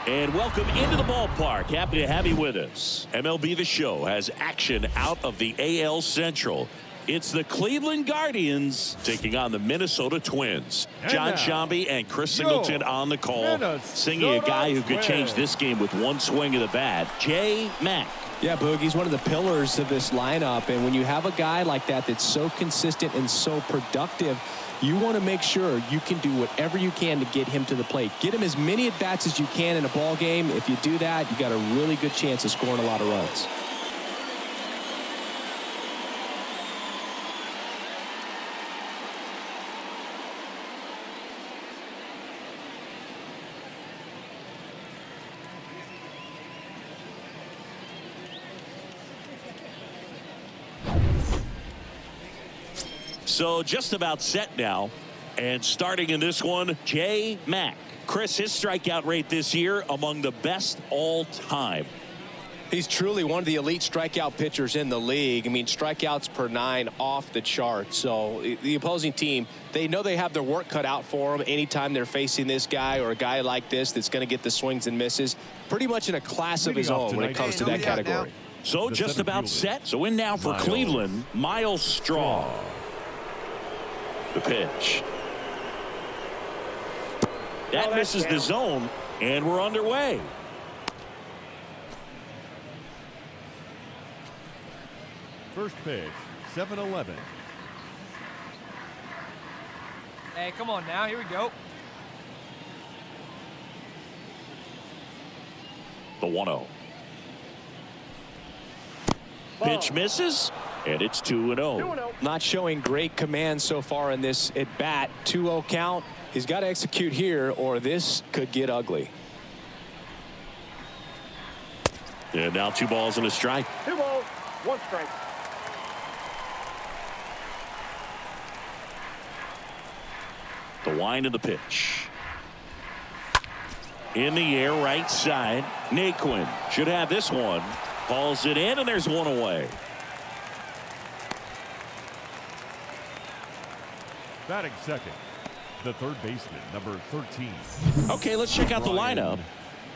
And welcome into the ballpark. Happy to have you with us. MLB The Show has action out of the AL Central. It's the Cleveland Guardians taking on the Minnesota Twins. John Shambi and Chris Singleton on the call. Singing a guy who could change this game with one swing of the bat, J. Mack. Yeah, Boog, he's one of the pillars of this lineup. And when you have a guy like that that's so consistent and so productive, you want to make sure you can do whatever you can to get him to the plate. Get him as many at-bats as you can in a ball game. If you do that, you got a really good chance of scoring a lot of runs. So just about set now. And starting in this one, J. Mack. Chris, his strikeout rate this year among the best all time. He's truly one of the elite strikeout pitchers in the league. I mean, strikeouts per 9 off the chart. So the opposing team, they know they have their work cut out for them anytime they're facing this guy or a guy like this that's going to get the swings and misses. Pretty much in a class of his own when it comes to that category. So just about set. So in now for Cleveland, Miles Straw. The pitch. That misses the zone, and we're underway. First pitch, 7-11. Hey, come on now. Here we go. The 1-0. Pitch misses, and it's 2-0. Not showing great command so far in this at-bat. 2-0 count. He's got to execute here, or this could get ugly. And now 2 balls and a strike. 2 balls, 1 strike. The wind of the pitch. In the air, right side. Naquin should have this one. Calls it in, and there's 1 away. Batting second, the third baseman, number 13. Okay, let's check out the lineup.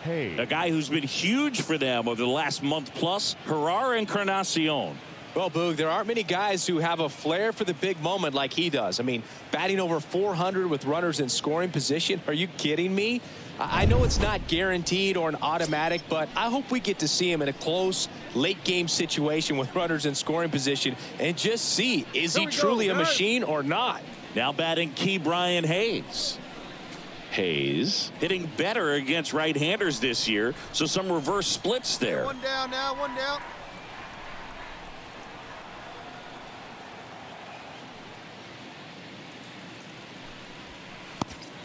Hey, A guy who's been huge for them over the last month plus, Herrera Encarnacion. Well, Boog, there aren't many guys who have a flair for the big moment like he does. I mean, batting over 400 with runners in scoring position. Are you kidding me? I know it's not guaranteed or an automatic, but I hope we get to see him in a close late game situation with runners in scoring position and just see, is he truly a machine or not? Now batting Key Brian Hayes. Hayes hitting better against right-handers this year, so some reverse splits there. 1 down now, 1 down.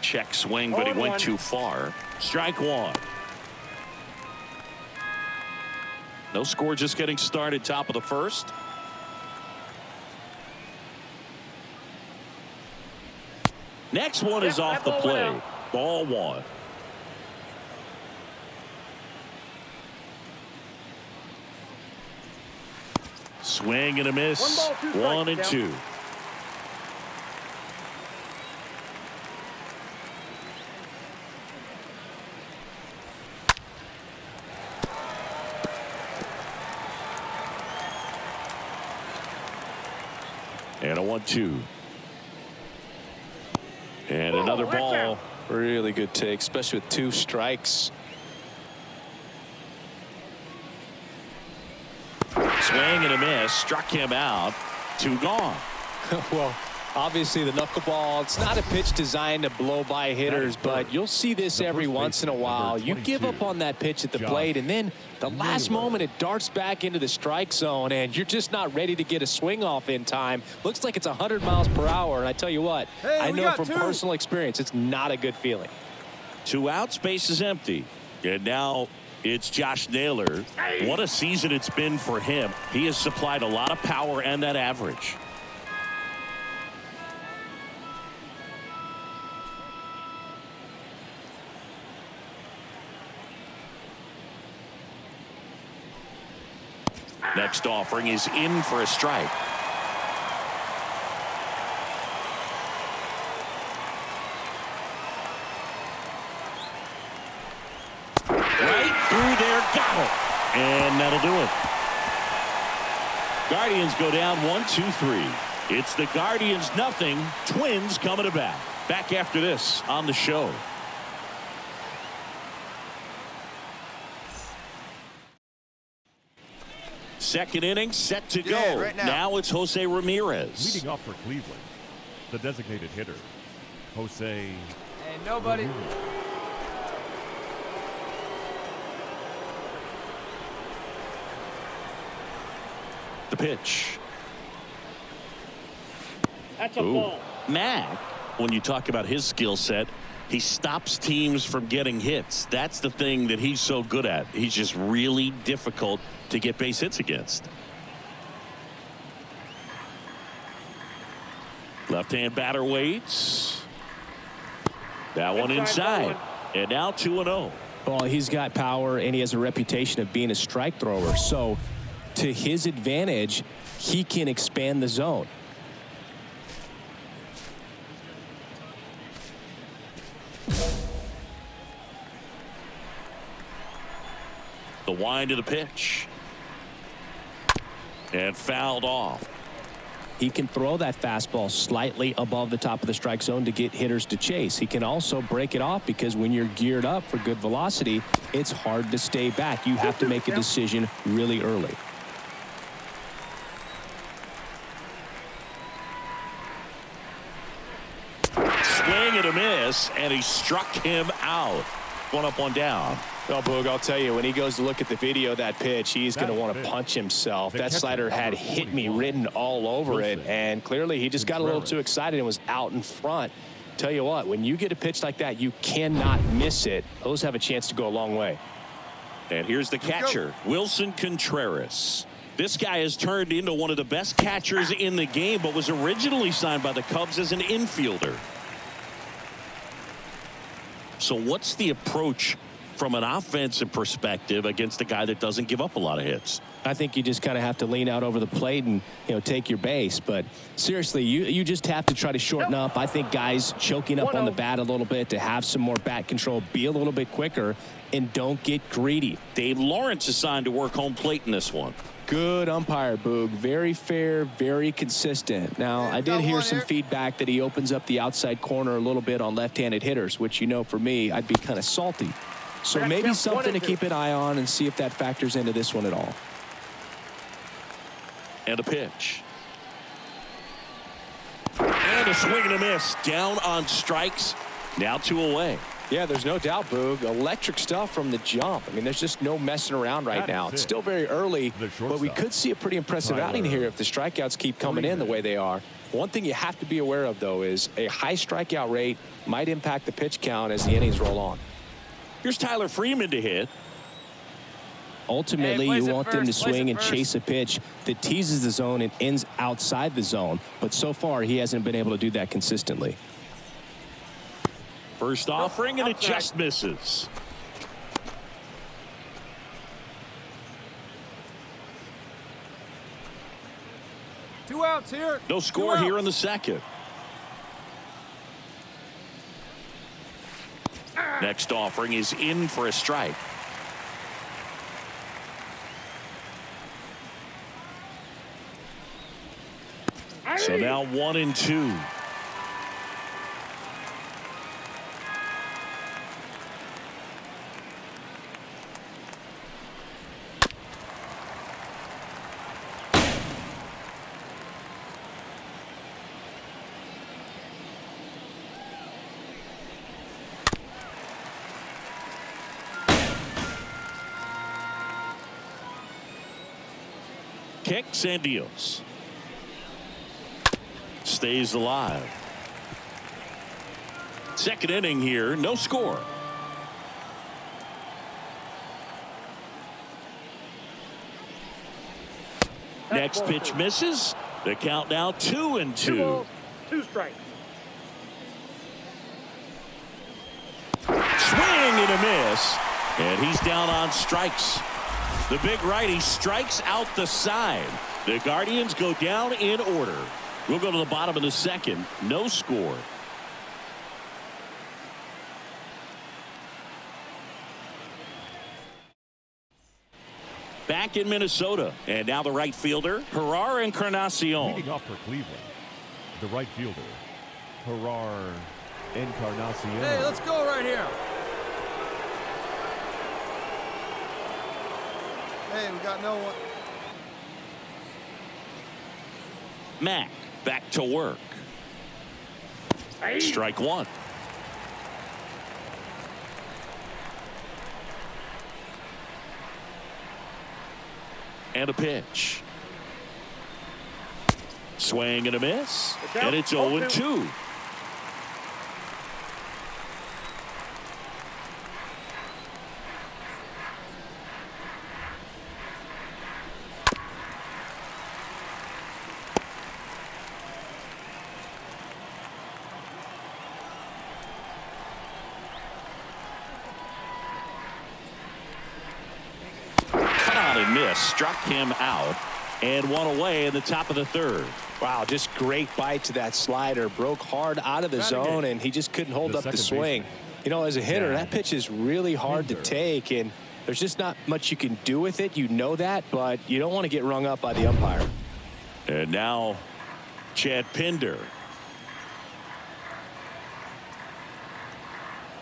Check swing, but he went too far. Strike 1. No score, just getting started, top of the first. Next one is off the play. Ball 1. Swing and a miss. 1 and 2. And a 1-2. And another ball. Really good take, especially with 2 strikes. Swing and a miss. Struck him out. 2 gone. Well, obviously the knuckleball, it's not a pitch designed to blow by hitters, but you'll see this every once in a while. You give up on that pitch at the plate, and then the last moment it darts back into the strike zone, and you're just not ready to get a swing off in time. Looks like it's 100 miles per hour, and I tell you what, I know from personal experience it's not a good feeling. 2 outs, base is empty. And now it's Josh Naylor. What a season it's been for him. He has supplied a lot of power and that average. Next offering is in for a strike. And that'll do it. Guardians go down 1-2-3. It's the Guardians nothing. Twins coming to bat. Back after this on the show. Second inning set to go. Right now it's Jose Ramirez. Leading off for Cleveland, the designated hitter, Jose. And nobody. The pitch. That's a ball. Mac, when you talk about his skill set, he stops teams from getting hits. That's the thing that he's so good at. He's just really difficult to get base hits against. Left-hand batter waits. That one inside. And now 2-0. Well, he's got power and he has a reputation of being a strike thrower. So to his advantage, he can expand the zone. The wind of the pitch. And fouled off. He can throw that fastball slightly above the top of the strike zone to get hitters to chase. He can also break it off because when you're geared up for good velocity, it's hard to stay back. You have to make a decision really early. Swing and a miss, and he struck him out. One up, one down. Well, Boog, I'll tell you, when he goes to look at the video of that pitch, he's going to want to punch himself. That slider had hit me written all over it, and clearly he just got a little too excited and was out in front. Tell you what, when you get a pitch like that, you cannot miss it. Those have a chance to go a long way. And here's the catcher, Wilson Contreras. This guy has turned into one of the best catchers in the game, but was originally signed by the Cubs as an infielder. So what's the approach from an offensive perspective against a guy that doesn't give up a lot of hits? I think you just kind of have to lean out over the plate and, take your base. But seriously, you just have to try to shorten up. I think guys choking up on the bat a little bit to have some more bat control, be a little bit quicker, and don't get greedy. Dave Lawrence assigned to work home plate in this one. Good umpire, Boog. Very fair, very consistent. Now, I did hear some feedback that he opens up the outside corner a little bit on left-handed hitters, which, for me, I'd be kind of salty. So maybe something to keep an eye on and see if that factors into this one at all. And a pitch. And a swing and a miss. Down on strikes. Now 2 away. Yeah, there's no doubt, Boog. Electric stuff from the jump. I mean, there's just no messing around right now. It's still very early, but we could see a pretty impressive outing here if the strikeouts keep coming in the way they are. One thing you have to be aware of, though, is a high strikeout rate might impact the pitch count as the innings roll on. Here's Tyler Freeman to hit. Ultimately, you want them to swing and chase a pitch that teases the zone and ends outside the zone. But so far, he hasn't been able to do that consistently. First offering, and it just misses. Two outs here. No score here in the second. Next offering is in for a strike. So now 1-2. Kicks and deals. Stays alive. Second inning here, no score. Next pitch misses. The count now 2-2. 2 strikes. Swing and a miss. And he's down on strikes. The big righty strikes out the side. The Guardians go down in order. We'll go to the bottom of the second. No score. back in Minnesota. And now the right fielder, Gerard Encarnacion. Leading off for Cleveland, the right fielder, Gerard Encarnacion. Hey, let's go right here. Hey, we got no one. Mack back to work. Strike one. And a pitch. Swing and a miss. And it's 0-2. Struck him out and one away in the top of the third. Wow, just great bite to that slider. Broke hard out of the zone, and he just couldn't hold up the swing. You know, as a hitter, that pitch is really hard to take, and there's just not much you can do with it. You know that, but you don't want to get rung up by the umpire. And now Chad Pinder.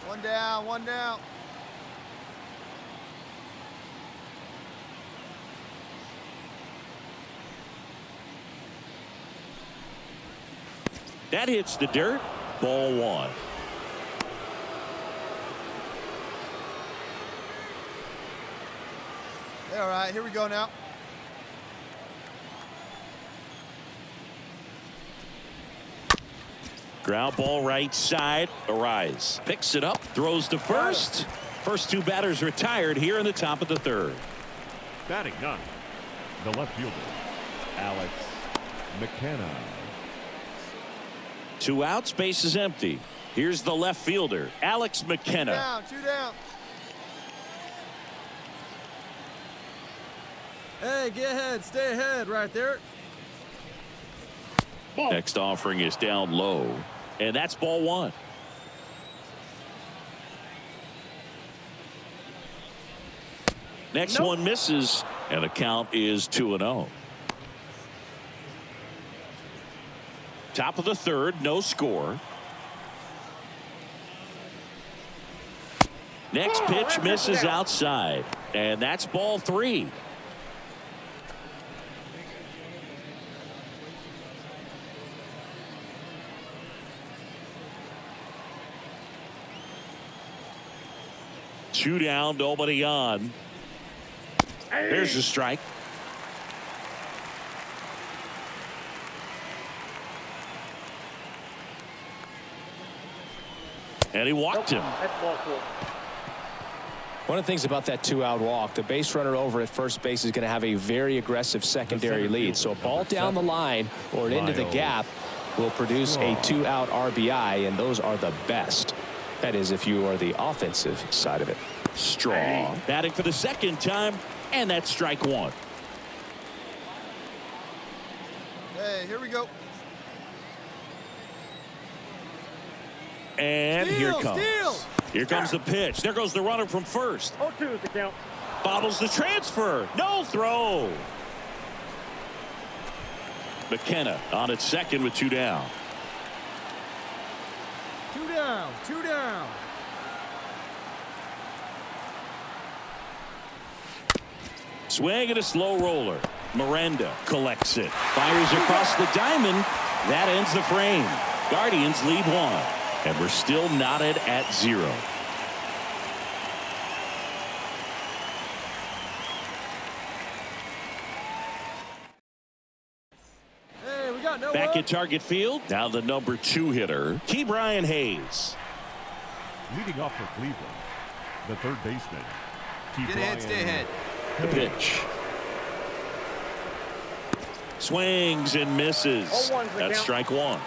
One down, one down. That hits the dirt. Ball one. Hey, all right, here we go now. Ground ball right side. Arise. Picks it up. Throws to first. First two batters retired here in the top of the third. Batting ninth, the left fielder, Alex McKenna. 2 outs, base is empty. Here's the left fielder, Alex McKenna. Down, 2 down. Hey, get ahead, stay ahead right there. Ball. Next offering is down low, and that's ball one. Next one misses, and the count is 2-0. Top of the third, no score. Next pitch misses outside, and that's ball three. Two down, nobody on. There's a strike. And he walked him. One of the things about that 2-out walk, the base runner over at first base is going to have a very aggressive secondary lead. So a ball down the line or into the gap will produce a 2-out RBI, and those are the best. That is, if you are the offensive side of it. Straw batting for the second time, and that's strike one. Hey, here we go. And here comes. Here comes the pitch. There goes the runner from first. 0-2 is the count. Bobbles the transfer. No throw. McKenna on at second with 2 down. 2 down, 2 down. Swing and a slow roller. Miranda collects it. Fires across the diamond. That ends the frame. Guardians lead 1. And we're still knotted at 0. Hey, we got no Back one. at target field. Now the number 2 hitter, Ke'Bryan Hayes. Leading off for Cleveland, the third baseman, Get ahead, stay ahead. The pitch. Swings and misses. That's strike one.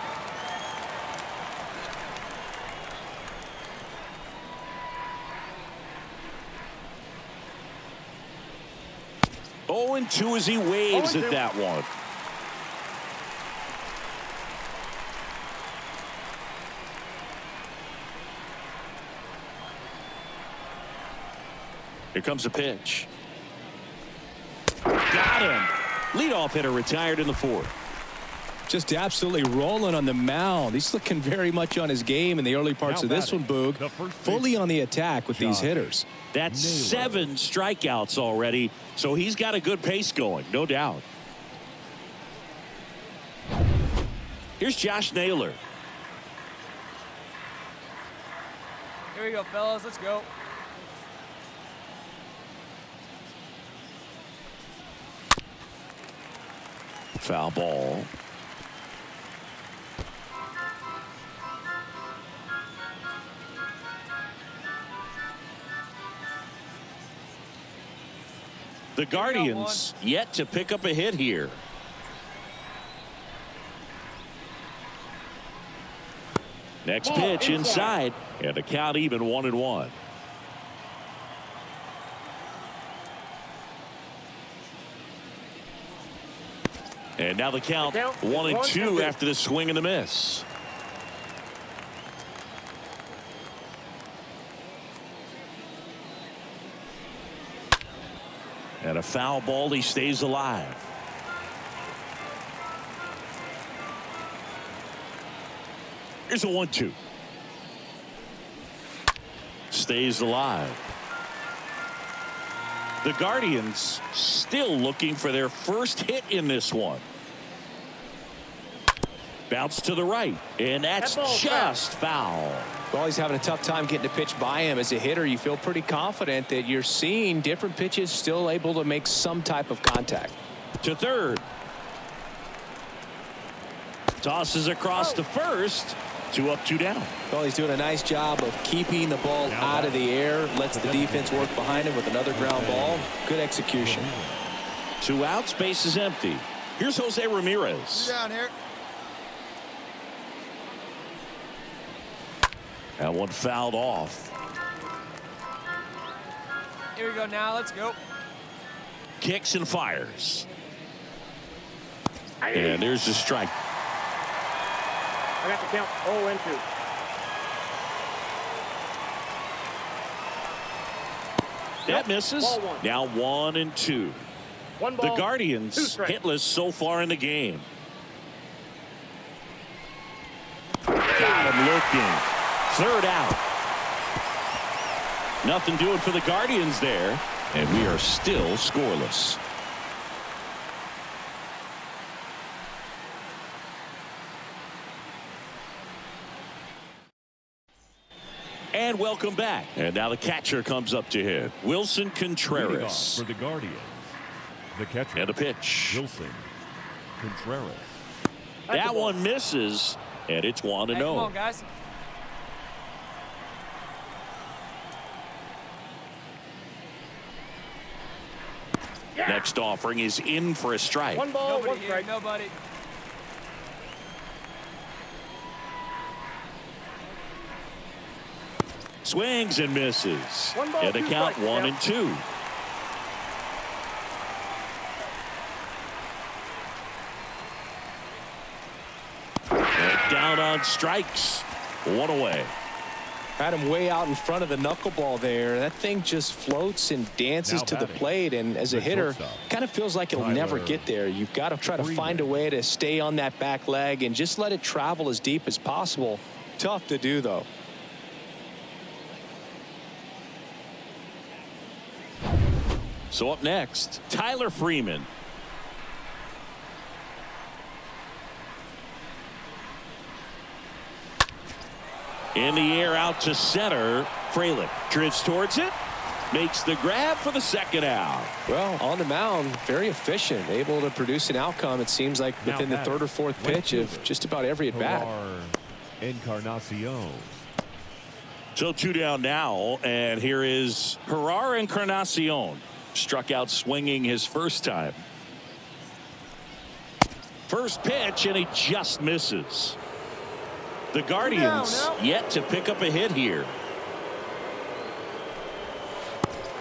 Oh, and 2 as he waves at that one. Here comes a pitch. him. Leadoff hitter retired in the 4th. Just absolutely rolling on the mound. He's looking very much on his game in the early parts of this one, Boog. Fully on the attack with these hitters. That's 7 strikeouts already, so he's got a good pace going, no doubt. Here's Josh Naylor. Here we go, fellas. Let's go. Foul ball. The Guardians yet to pick up a hit here. Next pitch inside, and the count even 1-1. And now the count 1-2 after the swing and the miss. And a foul ball, he stays alive. Here's a 1-2. Stays alive. The Guardians still looking for their first hit in this one. Bounce to the right, and that's just foul. Well, he's having a tough time getting a pitch by him. As a hitter, you feel pretty confident that you're seeing different pitches still able to make some type of contact. To third. Tosses across to first. 2 up, 2 down. Well, he's doing a nice job of keeping the ball out of the air. Lets the defense work behind him with another ground ball. Good execution. 2 outs, base is empty. Here's Jose Ramirez. Down here. That one fouled off. Here we go now. Let's go. Kicks and fires. And there's the strike. I got the count 0-2. That misses. Now 1-2. The Guardians hitless so far in the game. Got him looking. Third out. Nothing doing for the Guardians there. And we are still scoreless. And welcome back. And now the catcher comes up to hit. Wilson Contreras. For the Guardians, the catcher. And a pitch. Wilson Contreras. That one misses. And it's 1-0. Hey, come on, guys. Next offering is in for a strike. 1 ball, Nobody 1 here. strike. Nobody. Swings and misses. 1 ball, And the 2 count strikes. 1-2. And down on strikes. 1 away. Had him way out in front of the knuckleball there. That thing just floats and dances Now to the batting, plate. And as a the hitter, shortstop, kind of feels like it'll never Tyler get there. You've got to try to find a way to stay on that back leg and just let it travel as deep as possible. Tough to do, though. So up next, Tyler Freeman. In the air out to center. Fraley drifts towards it. Makes the grab for the second out. Well, on the mound, very efficient, able to produce an outcome, it seems like, Now within the batting, 3rd or 4th right pitch of fielder, just about every at-bat. Encarnacion. So 2 down now, and here is Gerard Encarnacion. Struck out swinging his first time. First pitch, and he just misses. The Guardians yet to pick up a hit here.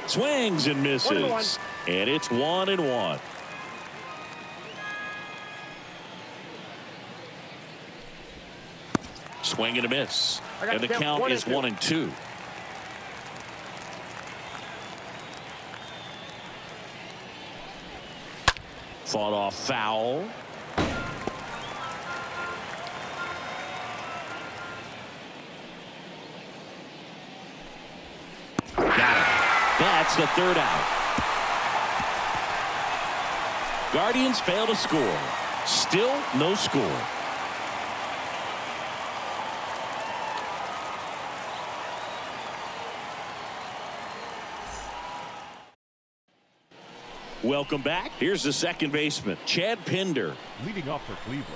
Swings and misses. And it's 1-1. Swing and a miss. And the count is 1-2. Fought off foul. Got it. That's the third out. Guardians fail to score. Still no score. Welcome back. Here's the second baseman, Chad Pinder. Leading off for Cleveland,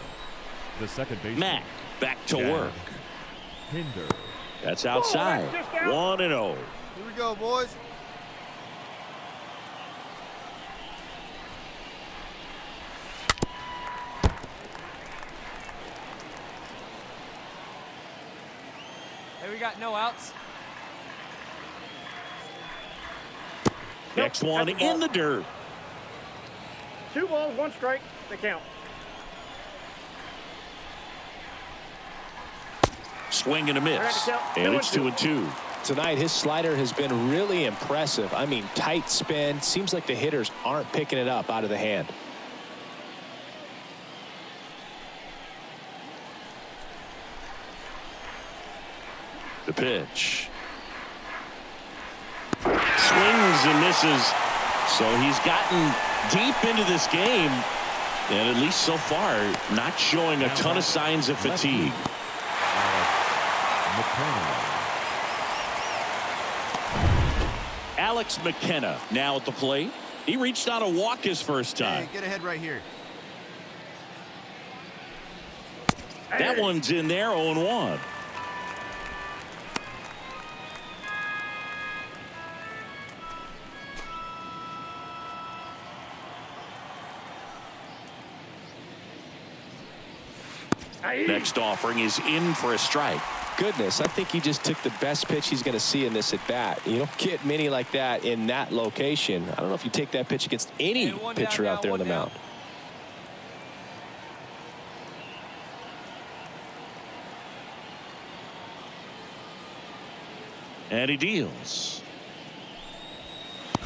the second baseman. Mack back to Chad work. Pinder. That's outside. 1-0. Here we go, boys. Hey, we got no outs. Next one in the dirt. 2 balls, 1 strike. They count. Swing and a miss. And it's 2-2. Tonight, his slider has been really impressive. I mean, tight spin. Seems like the hitters aren't picking it up out of the hand. The pitch. Swings and misses. So he's gotten deep into this game. And at least so far, not showing a ton of signs of fatigue. Alex McKenna now at the plate. He reached out a walk his first time. Hey, get ahead right here. That one's in there, 0-1. Next offering is in for a strike. Goodness, I think he just took the best pitch he's going to see in this at bat. You don't get many like that in that location. I don't know if you take that pitch against any pitcher out there on the mound. And he deals.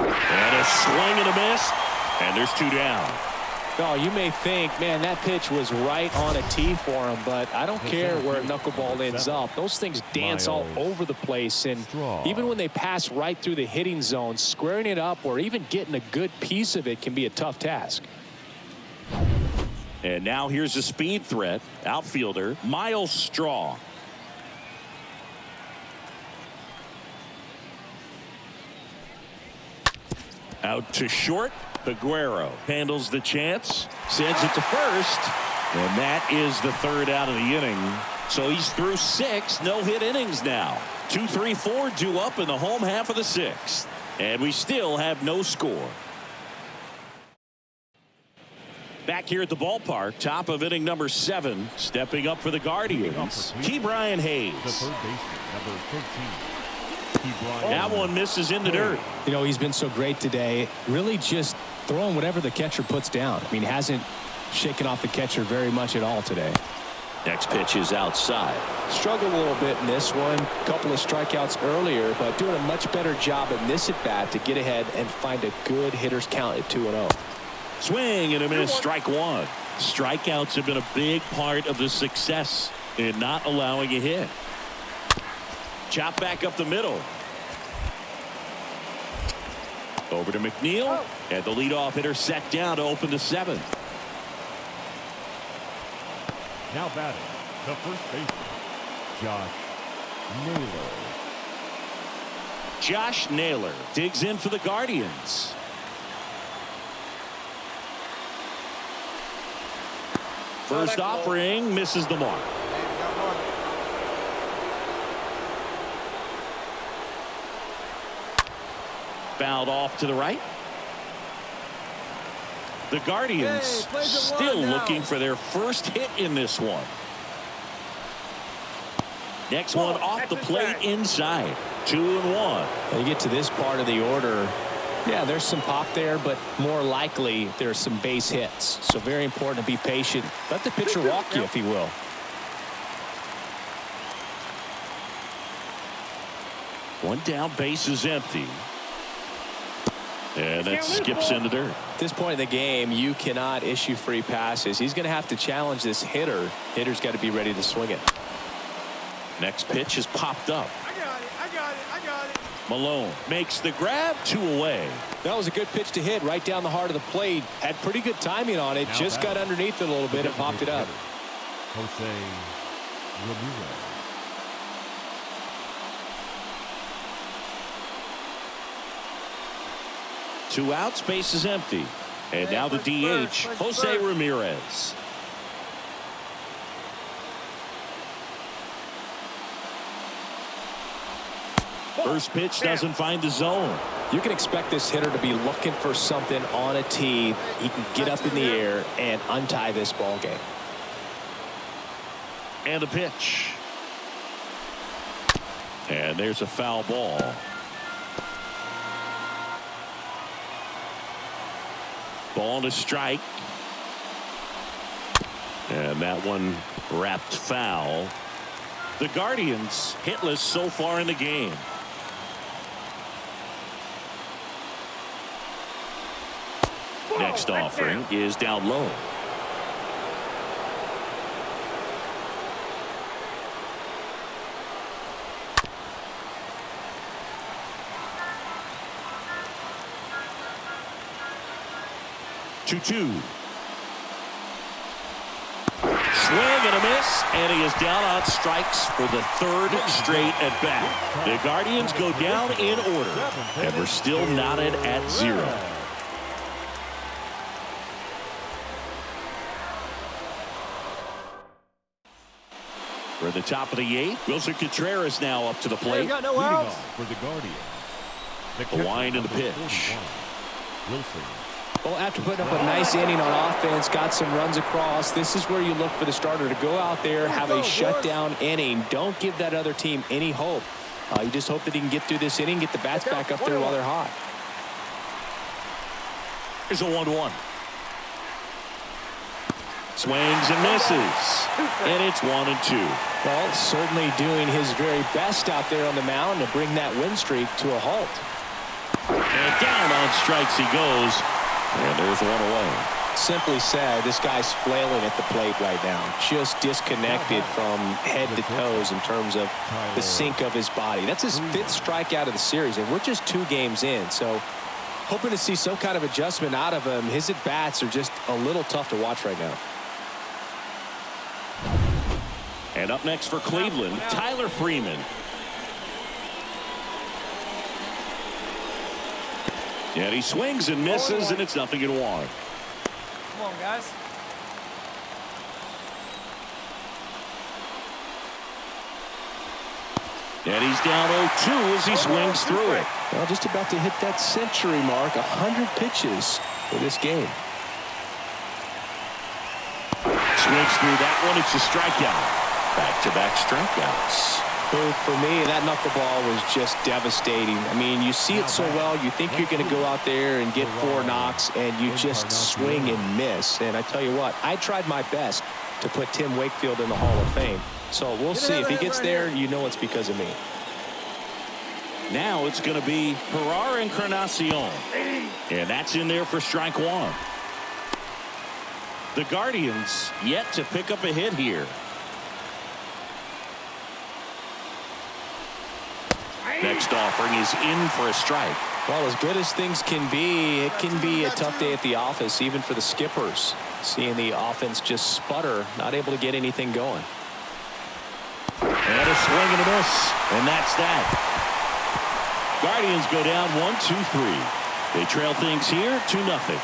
And a swing and a miss. And there's 2 down. Oh, you may think, man, that pitch was right on a tee for him, but I don't care where a knuckleball ends up. Those things dance all over the place, and even when they pass right through the hitting zone, squaring it up or even getting a good piece of it can be a tough task. And now here's a speed threat. Outfielder Miles Straw. Out to short. Aguero handles the chance, sends it to first, and that is the third out of the inning. So he's through 6 no-hit innings now. 2, 3, 4 due up in the home half of the 6th, and we still have no score. Back here at the ballpark, top of inning number 7, stepping up for the Guardians, Ke'Bryan Hayes. The third baseman, number 13. That one misses in the dirt. You know, he's been so great today. Really just throwing whatever the catcher puts down. I mean, hasn't shaken off the catcher very much at all today. Next pitch is outside. Struggled a little bit in this one. Couple of strikeouts earlier, but doing a much better job in this at bat to get ahead and find a good hitter's count at 2-0. Swing and a miss, strike 1. Strikeouts have been a big part of the success in not allowing a hit. Chop back up the middle. Over to McNeil, and the leadoff hitter set down to open the 7th. Now batting, the first baseman, Josh Naylor. Josh Naylor digs in for the Guardians. First offering misses the mark. Fouled off to the right. The Guardians still looking for their first hit in this one. Next one off the plate inside. 2-1. When you get to this part of the order, yeah, there's some pop there, but more likely there's some base hits. So very important to be patient. Let the pitcher walk you, if he will. One down, base is empty. And that skips into dirt. At this point in the game, you cannot issue free passes. He's going to have to challenge this hitter. Hitter's got to be ready to swing it. Next pitch is popped up. I got it. Malone makes the grab, 2 away. That was a good pitch to hit right down the heart of the plate. Had pretty good timing on it. Just got underneath it a little bit and popped it up. Jose Ramirez. Two outs, base is empty. And now the DH, Jose Ramirez. First pitch doesn't find the zone. You can expect this hitter to be looking for something on a tee. He can get up in the air and untie this ball game. And a pitch. And there's a foul ball. Ball to strike. And that one wrapped foul. The Guardians hitless so far in the game. Next offering is down low. Two. Swing and a miss, and he is down on strikes for the 3rd straight at bat. The Guardians go down in order, and we're still knotted at 0. For the top of the 8th, Wilson Contreras now up to the plate. Got no Leading outs. off for the Guardians. The wind and the pitch. Wilson. Well, after putting up a nice inning on offense, got some runs across, this is where you look for the starter to go out there, have a shutdown inning. Don't give that other team any hope. You just hope that he can get through this inning, get the bats back up there while they're hot. Here's a 1-1. Swings and misses. And it's 1-2. Well, certainly doing his very best out there on the mound to bring that win streak to a halt. And down on strikes he goes. And there's 1 away. Simply said, this guy's flailing at the plate right now. Just disconnected from head to toes in terms of the sink of his body. That's his 5th strikeout of the series, and we're just 2 games in. So hoping to see some kind of adjustment out of him. His at-bats are just a little tough to watch right now. And up next for Cleveland, Tyler Freeman. And he swings and misses, and it's 0-1. Come on, guys. And he's down 0-2 as he swings through it. Well, just about to hit that century mark, 100 pitches for this game. Swings through that one. It's a strikeout. Back-to-back strikeouts. For me, that knuckleball was just devastating. I mean, you see it so well, you think you're going to go out there and get 4 knocks, and you just swing and miss. And I tell you what, I tried my best to put Tim Wakefield in the Hall of Fame. So we'll see. If he gets there, you know it's because of me. Now it's going to be Herrera and Encarnacion. And that's in there for strike 1. The Guardians yet to pick up a hit here. Next offering is in for a strike. Well, as good as things can be, it can be a tough day at the office, even for the skippers. Seeing the offense just sputter, not able to get anything going. And a swing and a miss. And that's that. Guardians go down 1-2-3. They trail things here 2-0.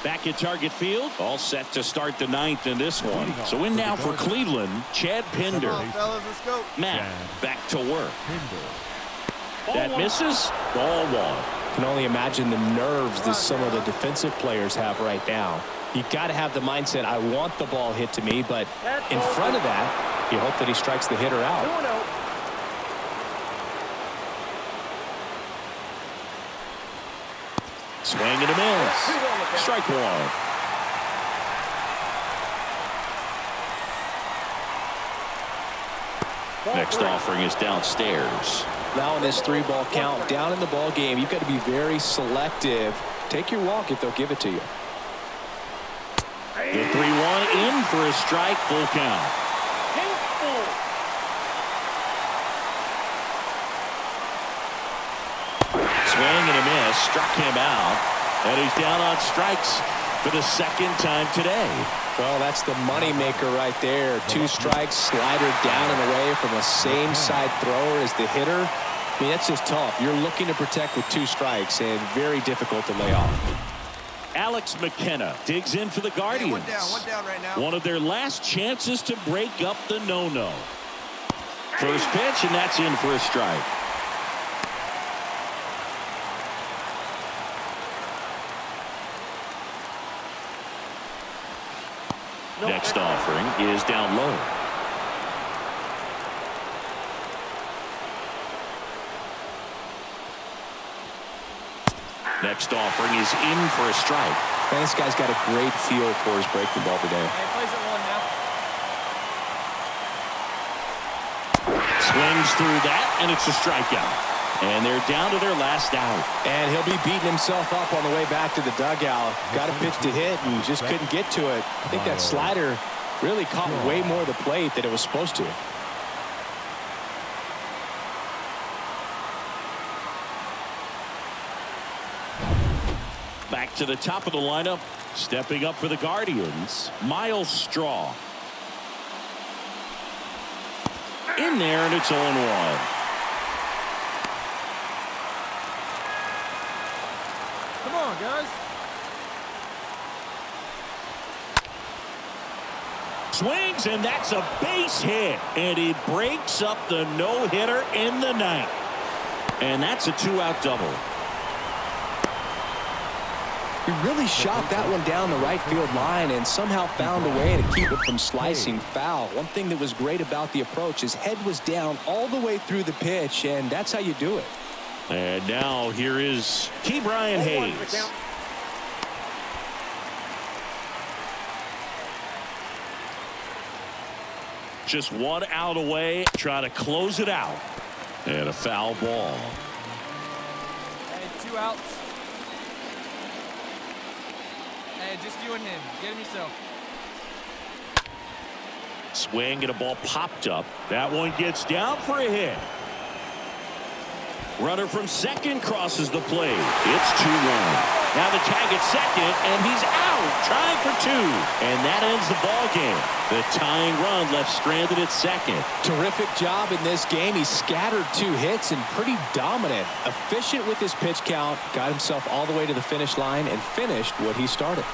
Back at Target Field, all set to start the 9th in this one. So in now for Cleveland, Chad Pinder. Come on, fellas, let's go. Matt back to work. That misses. Ball 1. Can only imagine the nerves that some of the defensive players have right now. You got to have the mindset, I want the ball hit to me, but in front of that, you hope that he strikes the hitter out. Swing and a miss. Strike 1. Next offering is downstairs. Now in this 3-ball count, down in the ball game, you've got to be very selective. Take your walk if they'll give it to you. The 3-1 in for a strike, full count. Swing and a miss, struck him out, and he's down on strikes for the second time today. Well, that's the money maker right there. 2 strikes, slider down and away from the same side thrower as the hitter. I mean, that's just tough. You're looking to protect with 2 strikes and very difficult to lay off. Alex McKenna digs in for the Guardians. One down right now. One of their last chances to break up the no-no. First pitch, and that's in for a strike. Next offering is down low. Next offering is in for a strike. Man, this guy's got a great feel for his breaking ball today. He plays at 1 now. Swings through that, and it's a strikeout. And they're down to their last out. And he'll be beating himself up on the way back to the dugout. Got a pitch to hit and just couldn't get to it. I think that slider really caught way more of the plate than it was supposed to. Back to the top of the lineup, stepping up for the Guardians, Miles Straw. In there, and it's 0-1. Come on, guys. Swings, and that's a base hit. And he breaks up the no-hitter in the ninth. And that's a 2-out double. He really shot that one down the right field line and somehow found a way to keep it from slicing foul. One thing that was great about the approach, his head was down all the way through the pitch, and that's how you do it. And now here is Brian Hayes. Just 1 out away, trying to close it out. And a foul ball. Hey, 2 outs. Hey, just you and him. Get him yourself. Swing and a ball popped up. That one gets down for a hit. Runner from second crosses the plate. It's 2-1. Now the tag at second, and he's out, trying for 2. And that ends the ball game. The tying run left stranded at second. Terrific job in this game. He scattered 2 hits and pretty dominant. Efficient with his pitch count. Got himself all the way to the finish line and finished what he started.